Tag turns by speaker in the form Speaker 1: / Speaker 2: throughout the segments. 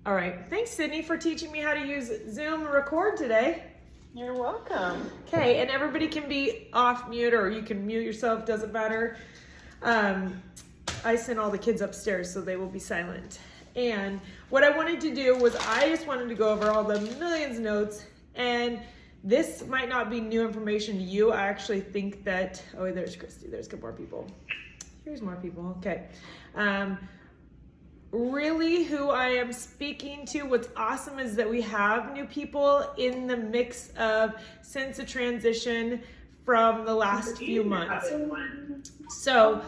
Speaker 1: All right. Thanks, Sydney, for teaching me how to use Zoom record today.
Speaker 2: You're welcome.
Speaker 1: Okay, and everybody can be off mute or you can mute yourself, doesn't matter. I sent all the kids upstairs, so they will be silent. And what I wanted to do was I just wanted to go over all the millions of notes, and this might not be new information to you. I actually think that, oh, there's Christy, there's a couple more people. Here's more people, okay. Really who I am speaking to, what's awesome is that we have new people in the mix of since the transition from the last few months. So,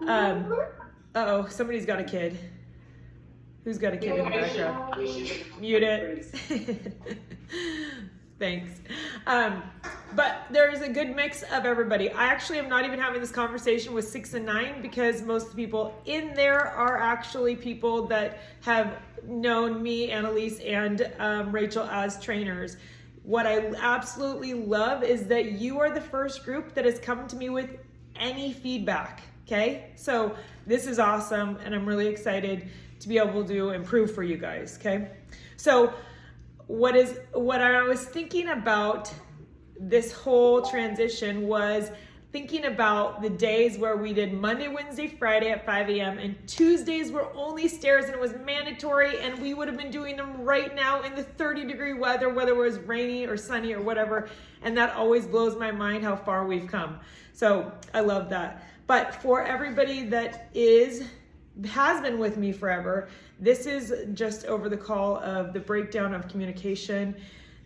Speaker 1: uh-oh, somebody's got a kid. Who's got a kid in the background? Mute it. Thanks. But there's a good mix of everybody. I actually am not even having this conversation with 6 and 9 because most of the people in there are actually people that have known me, Annalise, and Rachel as trainers. What I absolutely love is that you are the first group that has come to me with any feedback, okay? So this is awesome, and I'm really excited to be able to improve for you guys, okay? So what I was thinking about this whole transition was thinking about the days where we did Monday, Wednesday, Friday at 5 a.m. and Tuesdays were only stairs and it was mandatory, and we would have been doing them right now in the 30-degree weather, whether it was rainy or sunny or whatever, and that always blows my mind how far we've come. So I love that. But for everybody that has been with me forever, this is just over the call of the breakdown of communication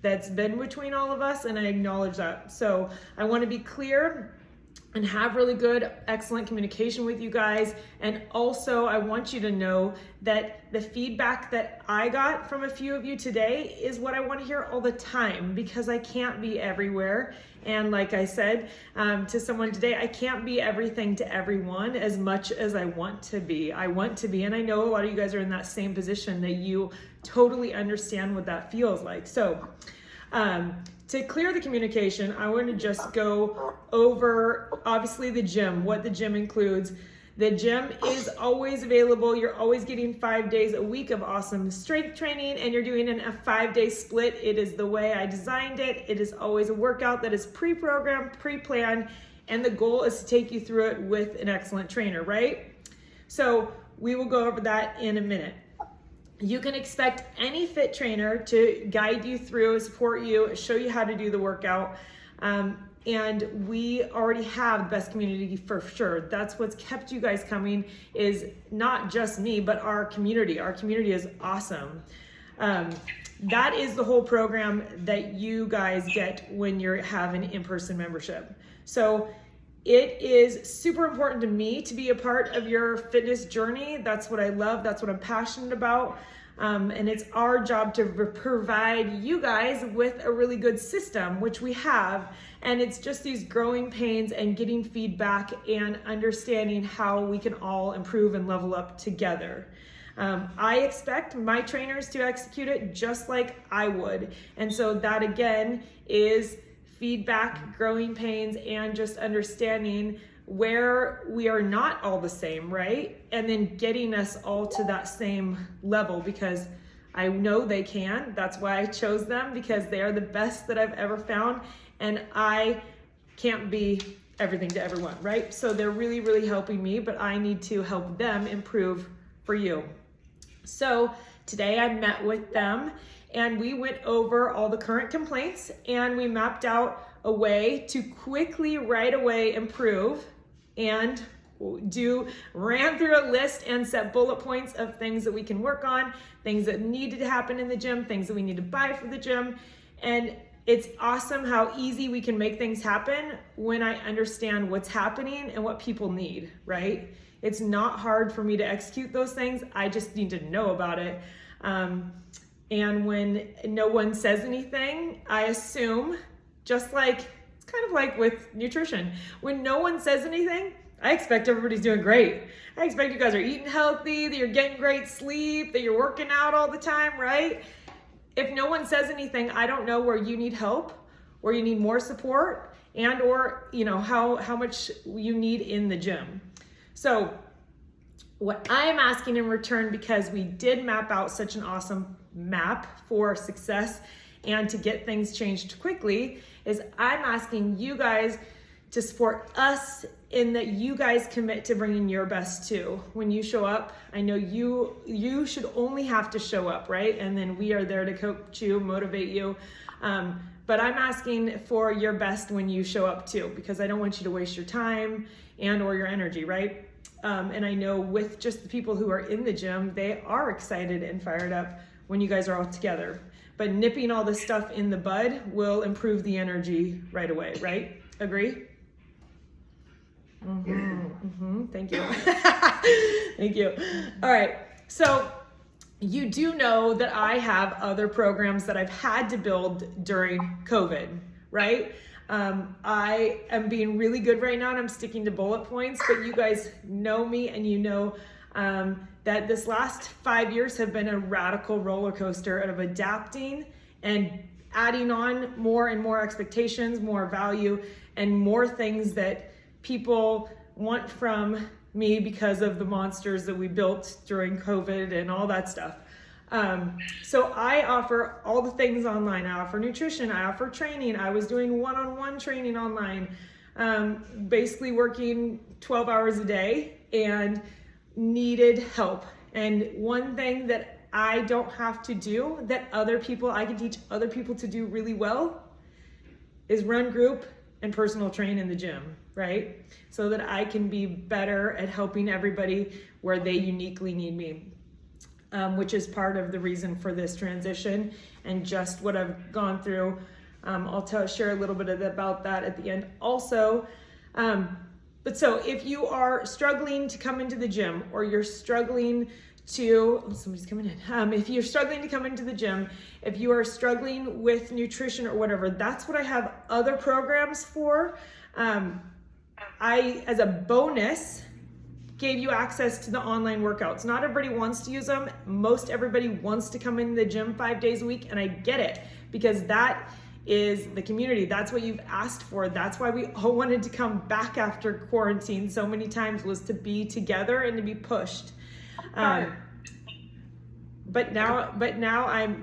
Speaker 1: that's been between all of us, and I acknowledge that. So I want to be clear and have really good, excellent communication with you guys. And also I want you to know that the feedback that I got from a few of you today is what I want to hear all the time, because I can't be everywhere. And like I said to someone today, I can't be everything to everyone as much as I want to be. I want to be, and I know a lot of you guys are in that same position, that you totally understand what that feels like. So to clear the communication, I want to just go over, obviously, the gym, what the gym includes. The gym is always available. You're always getting 5 days a week of awesome strength training, and you're doing a 5-day split. It is the way I designed it. It is always a workout that is pre-programmed, pre-planned, and the goal is to take you through it with an excellent trainer, right? So we will go over that in a minute. You can expect any fit trainer to guide you through, support you, show you how to do the workout. And we already have the best community for sure. That's what's kept you guys coming, is not just me, but our community. Our community is awesome. That is the whole program that you guys get when you're having in-person membership. So it is super important to me to be a part of your fitness journey. That's what I love. That's what I'm passionate about. And it's our job to provide you guys with a really good system, which we have. And it's just these growing pains and getting feedback and understanding how we can all improve and level up together. I expect my trainers to execute it just like I would. And so that again is feedback, growing pains, and just understanding where we are not all the same, right? And then getting us all to that same level, because I know they can. That's why I chose them, because they are the best that I've ever found, and I can't be everything to everyone, right? So they're really, really helping me, but I need to help them improve for you. So today I met with them and we went over all the current complaints, and we mapped out a way to quickly, right away improve, and ran through a list and set bullet points of things that we can work on, things that needed to happen in the gym, things that we need to buy for the gym. And it's awesome how easy we can make things happen when I understand what's happening and what people need, right? It's not hard for me to execute those things. I just need to know about it. And when no one says anything, I assume, just like, it's kind of like with nutrition. When no one says anything, I expect everybody's doing great. I expect you guys are eating healthy, that you're getting great sleep, that you're working out all the time, right? If no one says anything, I don't know where you need help, where you need more support, and or how much you need in the gym. So What I'm asking in return, because we did map out such an awesome map for success and to get things changed quickly, is I'm asking you guys to support us in that you guys commit to bringing your best too. When you show up, I know you should only have to show up, right? And then we are there to coach you, motivate you. But I'm asking for your best when you show up too, because I don't want you to waste your time and or your energy, right? And I know with just the people who are in the gym, they are excited and fired up when you guys are all together. But nipping all this stuff in the bud will improve the energy right away, right? Agree? Thank you. Thank you. All right. So you do know that I have other programs that I've had to build during COVID, right? I am being really good right now and I'm sticking to bullet points, but you guys know me and you know that this last 5 years have been a radical roller coaster of adapting and adding on more and more expectations, more value, and more things that people want from me because of the monsters that we built during COVID and all that stuff. So I offer all the things online. I offer nutrition, I offer training. I was doing one-on-one training online, basically working 12 hours a day and needed help. And one thing that I don't have to do that I can teach other people to do really well is run group and personal train in the gym, right? So that I can be better at helping everybody where they uniquely need me. Which is part of the reason for this transition and just what I've gone through. I'll share a little bit about that at the end also. But so if you are struggling to come into the gym or you're struggling to, somebody's coming in. If you're struggling to come into the gym, if you are struggling with nutrition or whatever, that's what I have other programs for. I, as a bonus, gave you access to the online workouts. Not everybody wants to use them. Most everybody wants to come in the gym 5 days a week, and I get it because that is the community. That's what you've asked for. That's why we all wanted to come back after quarantine so many times, was to be together and to be pushed. But now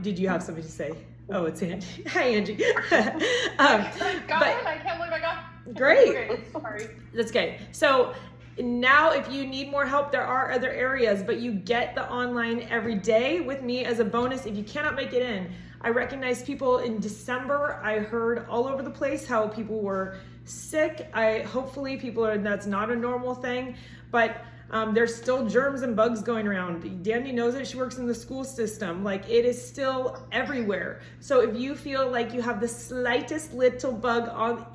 Speaker 1: did you have something to say? Oh, it's Angie. Hi, Angie.
Speaker 2: I can't believe I got.
Speaker 1: Great.
Speaker 2: Okay, sorry.
Speaker 1: That's okay. So now if you need more help, there are other areas, but you get the online every day with me as a bonus if you cannot make it in. I recognize people in December. I heard all over the place how people were sick. Hopefully people that's not a normal thing, but there's still germs and bugs going around. Dandy knows it. She works in the school system. Like, it is still everywhere. So if you feel like you have the slightest little bug on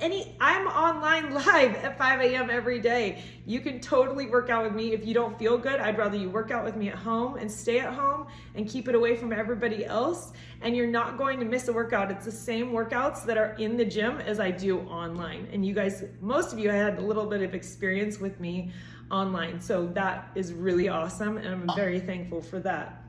Speaker 1: I'm online live at 5 a.m. every day. You can totally work out with me. If you don't feel good, I'd rather you work out with me at home and stay at home and keep it away from everybody else. And you're not going to miss a workout. It's the same workouts that are in the gym as I do online. And you guys, most of you had a little bit of experience with me online. So that is really awesome. And I'm very thankful for that.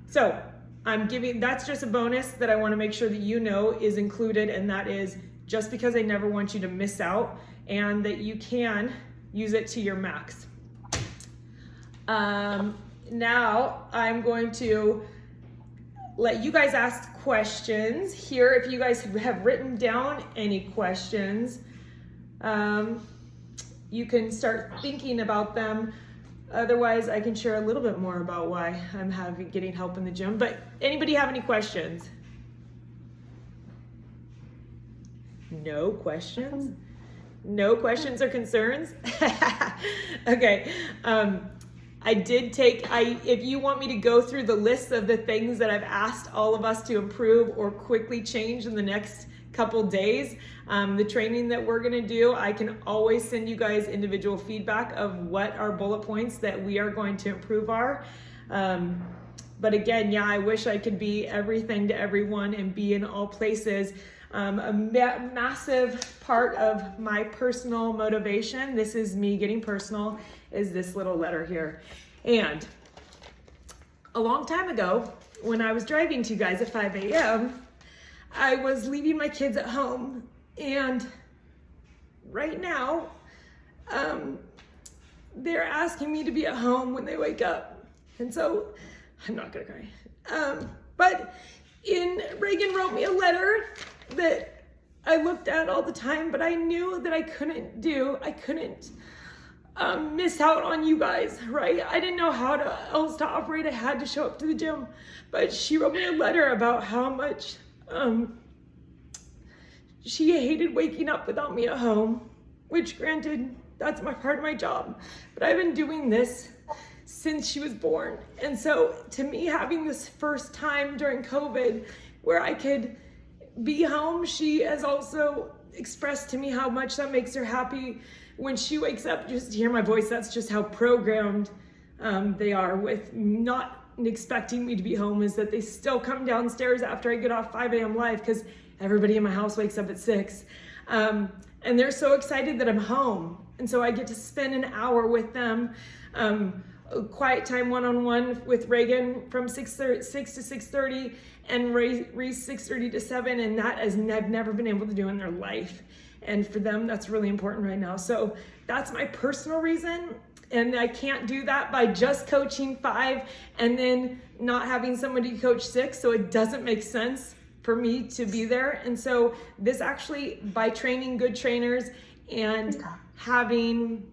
Speaker 1: So that's just a bonus that I want to make sure that you know is included. And that is just because I never want you to miss out and that you can use it to your max. Now I'm going to let you guys ask questions here. If you guys have written down any questions, you can start thinking about them. Otherwise, I can share a little bit more about why I'm getting help in the gym. But anybody have any questions? No questions? No questions or concerns? Okay. If you want me to go through the list of the things that I've asked all of us to improve or quickly change in the next couple days, the training that we're gonna do, I can always send you guys individual feedback of what our bullet points that we are going to improve are. But again, yeah, I wish I could be everything to everyone and be in all places. A massive part of my personal motivation, this is me getting personal, is this little letter here. And a long time ago, when I was driving to you guys at 5 a.m., I was leaving my kids at home, and right now, they're asking me to be at home when they wake up. And so I'm not gonna cry. But Reagan wrote me a letter that I looked at all the time, but I knew that I couldn't miss out on you guys, right? I didn't know how else to operate. I had to show up to the gym. But she wrote me a letter about how much she hated waking up without me at home, which granted, that's part of my job. But I've been doing this since she was born. And so to me, having this first time during COVID where I could be home, she has also expressed to me how much that makes her happy when she wakes up just to hear my voice. That's just how programmed they are with not expecting me to be home, is that they still come downstairs after I get off 5 a.m. live because everybody in my house wakes up at 6. And they're so excited that I'm home. And so I get to spend an hour with them, quiet time one-on-one with Reagan from 6 to 6:30 and Reese 6:30 to 7. And that I've never been able to do in their life. And for them, that's really important right now. So that's my personal reason. And I can't do that by just coaching 5 and then not having somebody coach 6. So it doesn't make sense for me to be there. And so this actually, by training good trainers and having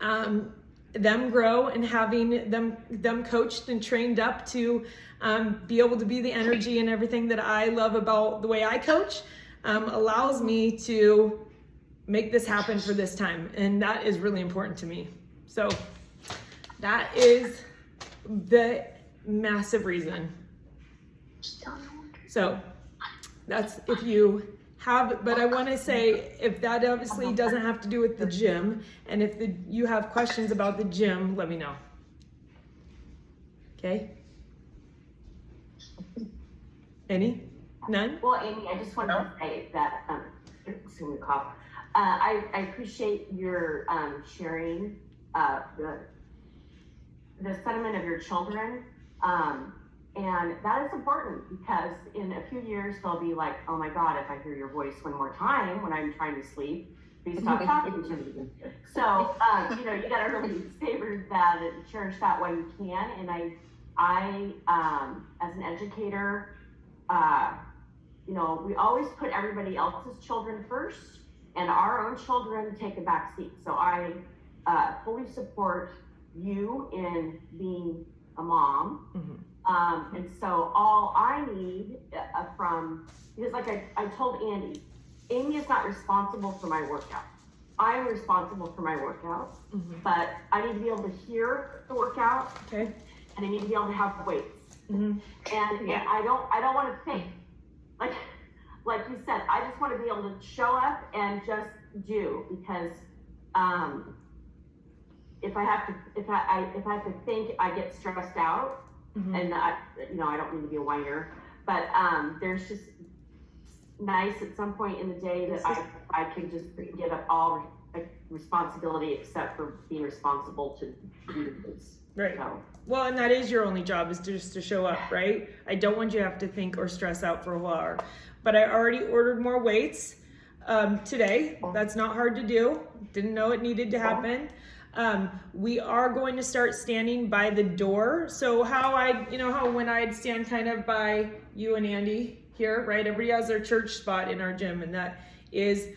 Speaker 1: them grow and having them coached and trained up to be able to be the energy and everything that I love about the way I coach, allows me to make this happen for this time. And that is really important to me. So that is the massive reason. So that's if you have, but I want to say, if that obviously doesn't have to do with the gym, and if you have questions about the gym, let me know. Okay? Any? None?
Speaker 3: Well, Amy, I just wanted to say that, I appreciate your sharing the sentiment of your children. And that is important because in a few years, they'll be like, oh my God, if I hear your voice one more time when I'm trying to sleep, please stop talking to me. So, you gotta really savor that and cherish that while you can. And I as an educator, we always put everybody else's children first and our own children take a back seat. So I fully support you in being a mom.
Speaker 1: Mm-hmm.
Speaker 3: And so all I need because like I told Andy, Amy is not responsible for my workout. I'm responsible for my workout, but I need to be able to hear the workout.
Speaker 1: Okay.
Speaker 3: And I need to be able to have weights.
Speaker 1: Mm-hmm.
Speaker 3: And I don't want to think, like you said, I just want to be able to show up and just do, because if I have to think, I get stressed out. Mm-hmm. And I don't mean to be a whiner, but there's just nice at some point in the day that I can just give up all responsibility except for being responsible to do this.
Speaker 1: Right.
Speaker 3: So.
Speaker 1: Well, and that is your only job, is just to show up, right? I don't want you to have to think or stress out for a whole hour. But I already ordered more weights today. That's not hard to do. Didn't know it needed to happen. We are going to start standing by the door. So how when I'd stand kind of by you and Andy here, right? Everybody has their church spot in our gym, and that is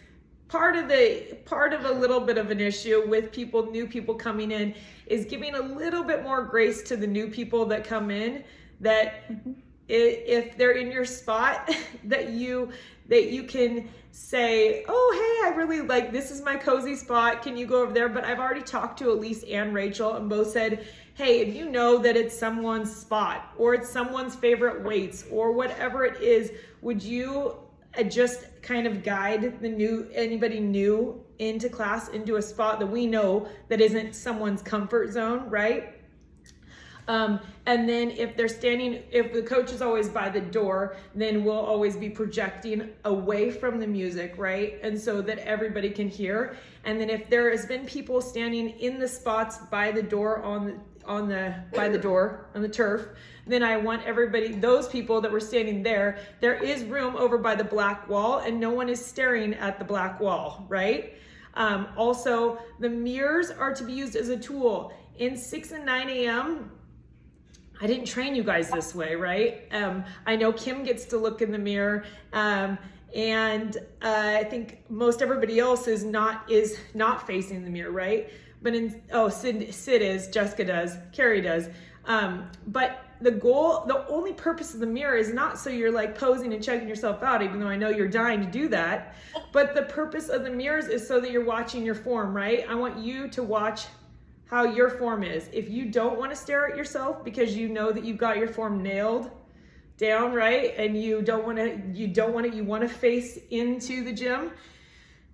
Speaker 1: part of a little bit of an issue with new people coming in, is giving a little bit more grace to the new people that come in, that if they're in your spot, that you can say, oh, hey, I really like, this is my cozy spot. Can you go over there? But I've already talked to Elise and Rachel, and both said, hey, if you know that it's someone's spot or it's someone's favorite weights or whatever it is, would you just kind of guide anybody new into class, into a spot that we know that isn't someone's comfort zone, right? And then if the coach is always by the door, then we'll always be projecting away from the music, right? And so that everybody can hear. And then if there has been people standing in the spots by the door on the turf, then I want those people that were standing there is room over by the black wall and no one is staring at the black wall, right? Also, the mirrors are to be used as a tool. In 6 and 9 a.m., I didn't train you guys this way, right? I know Kim gets to look in the mirror, and I think most everybody else is not facing the mirror, right? But Sid is, Jessica does, Carrie does. But the only purpose of the mirror is not so you're like posing and checking yourself out, even though I know you're dying to do that. But the purpose of the mirrors is so that you're watching your form, right? I want you to watch how your form is. If you don't want to stare at yourself because you know that you've got your form nailed down, right? And you want to face into the gym,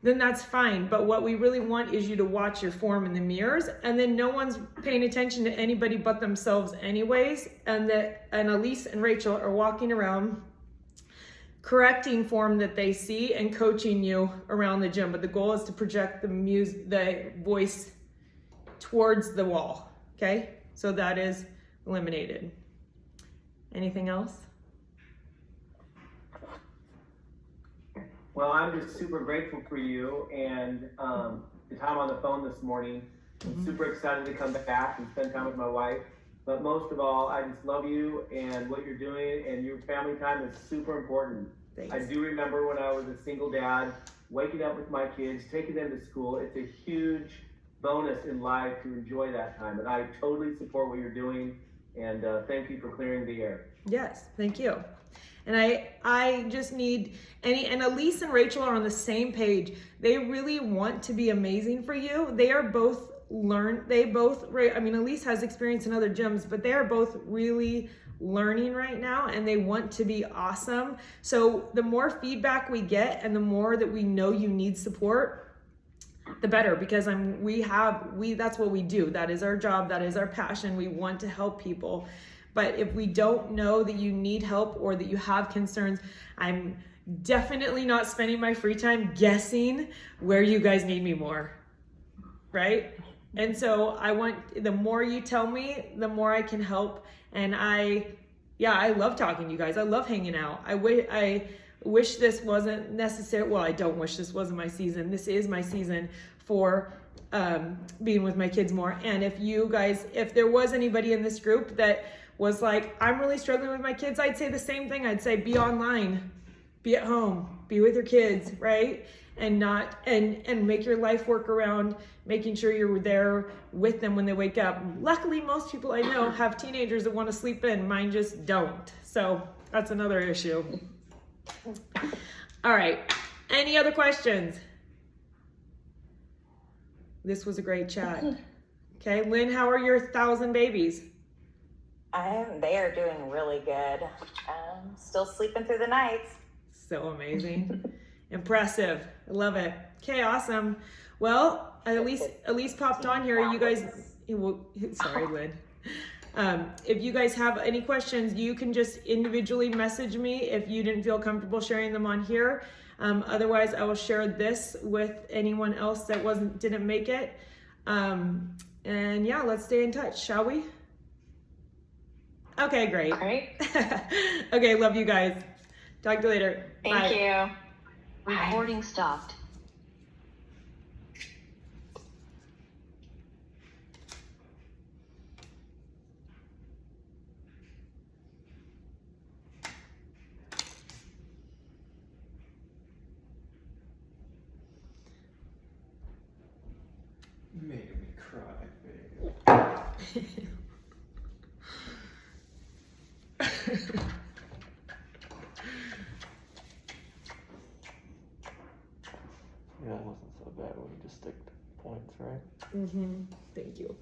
Speaker 1: then that's fine. But what we really want is you to watch your form in the mirrors, and then no one's paying attention to anybody but themselves anyways. And Elise and Rachel are walking around correcting form that they see and coaching you around the gym. But the goal is to project the voice towards the wall. Okay, so that is eliminated. Anything else?
Speaker 4: Well, I'm just super grateful for you and the time on the phone this morning. I'm super excited to come back and spend time with my wife. But most of all, I just love you and what you're doing, and your family time is super important.
Speaker 1: Thanks.
Speaker 4: I do remember when I was a single dad, waking up with my kids, taking them to school. It's a huge bonus in life to enjoy that time. And I totally support what you're doing, and thank you for clearing the air.
Speaker 1: Yes, thank you. And I just need and Elise and Rachel are on the same page. They really want to be amazing for you. They are both Elise has experience in other gyms, but they are both really learning right now, and they want to be awesome. So the more feedback we get and the more that we know you need support, the better, because that's what we do. That is our job. That is our passion. We want to help people. But if we don't know that you need help or that you have concerns, I'm definitely not spending my free time guessing where you guys need me more, right? And so the more you tell me, the more I can help. And I love talking to you guys. I love hanging out. I wish this wasn't necessary. Well, I don't wish this wasn't my season. This is my season for being with my kids more. And if there was anybody in this group that was like, I'm really struggling with my kids, I'd say the same thing. I'd say, be online, be at home, be with your kids, right? And make your life work around making sure you're there with them when they wake up. Luckily, most people I know have teenagers that want to sleep in. Mine just don't. So that's another issue. All right. Any other questions? This was a great chat. Okay, Lynn, how are your 1,000 babies?
Speaker 5: They are doing really good. Still sleeping through the nights.
Speaker 1: So amazing. Impressive. I love it. Okay, awesome. Well, Elise popped on here. You guys, sorry, Lynn. If you guys have any questions, you can just individually message me if you didn't feel comfortable sharing them on here. Otherwise, I will share this with anyone else that didn't make it. And yeah, let's stay in touch, shall we? Okay, great.
Speaker 2: All right.
Speaker 1: Okay, love you guys. Talk to you later.
Speaker 2: Thank
Speaker 1: Bye.
Speaker 2: you.
Speaker 6: Recording stopped.
Speaker 7: Made me cry, babe. Yeah, it wasn't so bad when you just stick points, right?
Speaker 1: Thank you.